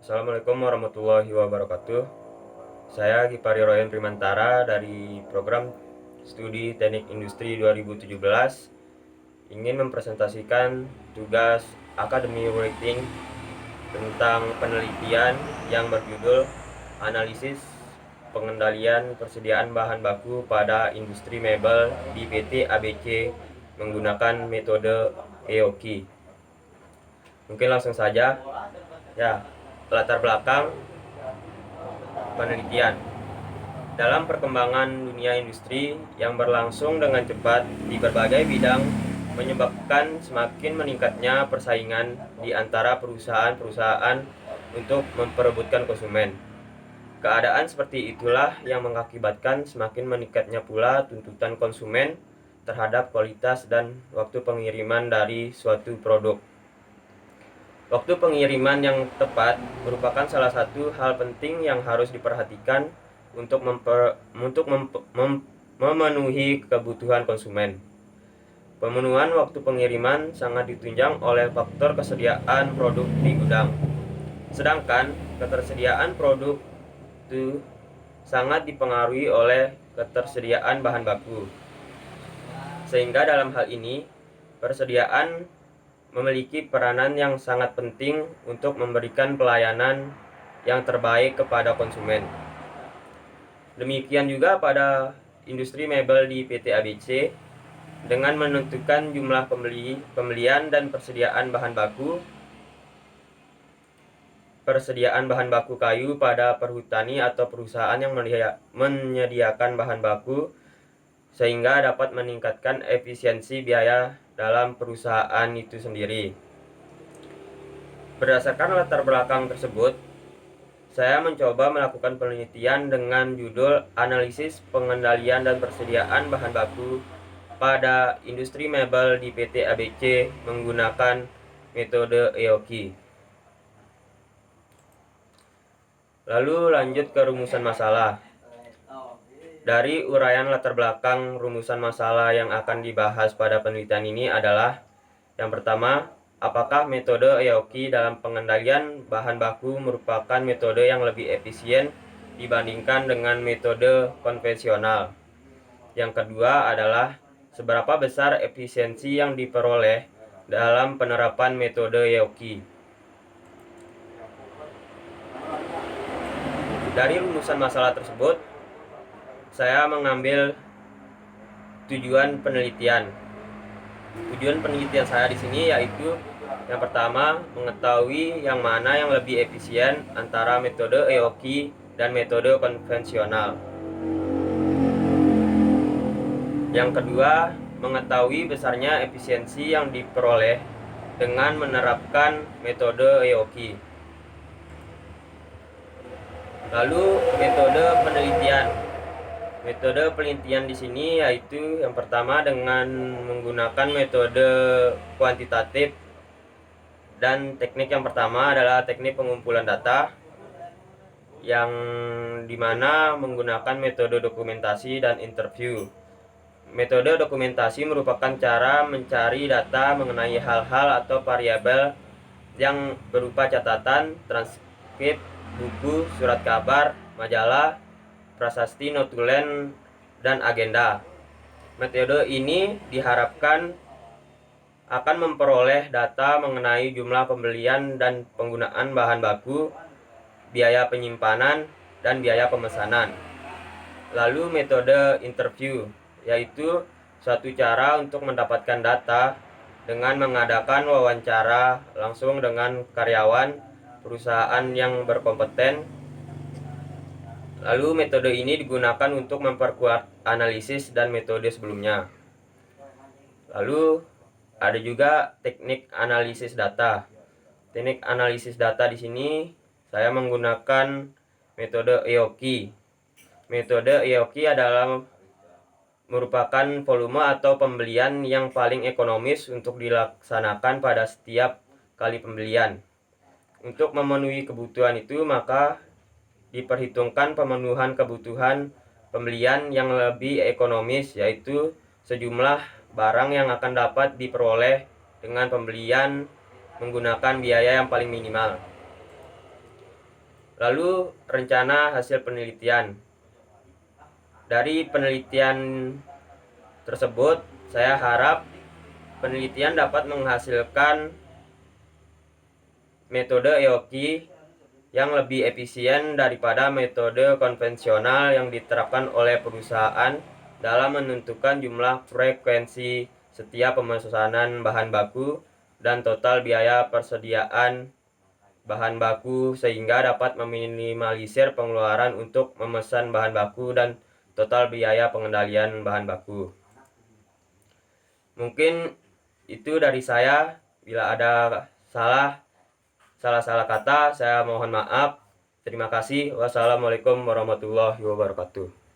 Assalamualaikum warahmatullahi wabarakatuh. Saya Gipari Royan Primantara dari program Studi Teknik Industri 2017 ingin mempresentasikan tugas Academy Writing tentang penelitian yang berjudul Analisis Pengendalian Persediaan Bahan Baku pada Industri Mebel di PT ABC menggunakan metode EOKI. Mungkin langsung saja. Ya, latar belakang penelitian. Dalam perkembangan dunia industri yang berlangsung dengan cepat di berbagai bidang menyebabkan semakin meningkatnya persaingan di antara perusahaan-perusahaan untuk memperebutkan konsumen. Keadaan seperti itulah yang mengakibatkan semakin meningkatnya pula tuntutan konsumen terhadap kualitas dan waktu pengiriman dari suatu produk. Waktu pengiriman yang tepat merupakan salah satu hal penting yang harus diperhatikan untuk memenuhi kebutuhan konsumen. Pemenuhan waktu pengiriman sangat ditunjang oleh faktor kesediaan produk di gudang. Sedangkan ketersediaan produk itu sangat dipengaruhi oleh ketersediaan bahan baku. Sehingga dalam hal ini, persediaan memiliki peranan yang sangat penting untuk memberikan pelayanan yang terbaik kepada konsumen. Demikian juga pada industri mebel di PT ABC dengan menentukan jumlah pembelian dan persediaan bahan baku kayu pada perhutani atau perusahaan yang menyediakan bahan baku sehingga dapat meningkatkan efisiensi biaya dalam perusahaan itu sendiri. Berdasarkan latar belakang tersebut, saya mencoba melakukan penelitian dengan judul Analisis Pengendalian dan Persediaan Bahan Baku pada Industri Mebel di PT ABC menggunakan metode EOKI. Lalu lanjut ke rumusan masalah. Dari uraian latar belakang rumusan masalah yang akan dibahas pada penelitian ini adalah yang pertama, apakah metode EOKI dalam pengendalian bahan baku merupakan metode yang lebih efisien dibandingkan dengan metode konvensional? Yang kedua adalah seberapa besar efisiensi yang diperoleh dalam penerapan metode EOKI? Dari rumusan masalah tersebut, saya mengambil tujuan penelitian. Tujuan penelitian saya di sini yaitu yang pertama, mengetahui yang mana yang lebih efisien antara metode EOKI dan metode konvensional. Yang kedua, mengetahui besarnya efisiensi yang diperoleh dengan menerapkan metode EOKI. Lalu metode penelitian. Metode penelitian di sini yaitu yang pertama dengan menggunakan metode kuantitatif, dan teknik yang pertama adalah teknik pengumpulan data yang dimana menggunakan metode dokumentasi dan interview. Metode dokumentasi merupakan cara mencari data mengenai hal-hal atau variabel yang berupa catatan, transkrip, buku, surat kabar, majalah, prasasti, notulen, dan agenda. Metode ini diharapkan akan memperoleh data mengenai jumlah pembelian dan penggunaan bahan baku, biaya penyimpanan, dan biaya pemesanan. Lalu metode interview, yaitu suatu cara untuk mendapatkan data dengan mengadakan wawancara langsung dengan karyawan perusahaan yang berkompeten. Lalu metode ini digunakan untuk memperkuat analisis dan metode sebelumnya. Lalu ada juga teknik analisis data. Teknik analisis data di sini saya menggunakan metode EOKI. Metode EOKI adalah merupakan volume atau pembelian yang paling ekonomis untuk dilaksanakan pada setiap kali pembelian. Untuk memenuhi kebutuhan itu, maka diperhitungkan pemenuhan kebutuhan pembelian yang lebih ekonomis, yaitu sejumlah barang yang akan dapat diperoleh dengan pembelian menggunakan biaya yang paling minimal. Lalu rencana hasil penelitian. Dari penelitian tersebut, saya harap penelitian dapat menghasilkan metode EOKI yang lebih efisien daripada metode konvensional yang diterapkan oleh perusahaan dalam menentukan jumlah frekuensi setiap pemesanan bahan baku dan total biaya persediaan bahan baku, sehingga dapat meminimalisir pengeluaran untuk memesan bahan baku dan total biaya pengendalian bahan baku. Mungkin itu dari saya. Bila ada salah kata, saya mohon maaf. Terima kasih. Wassalamualaikum warahmatullahi wabarakatuh.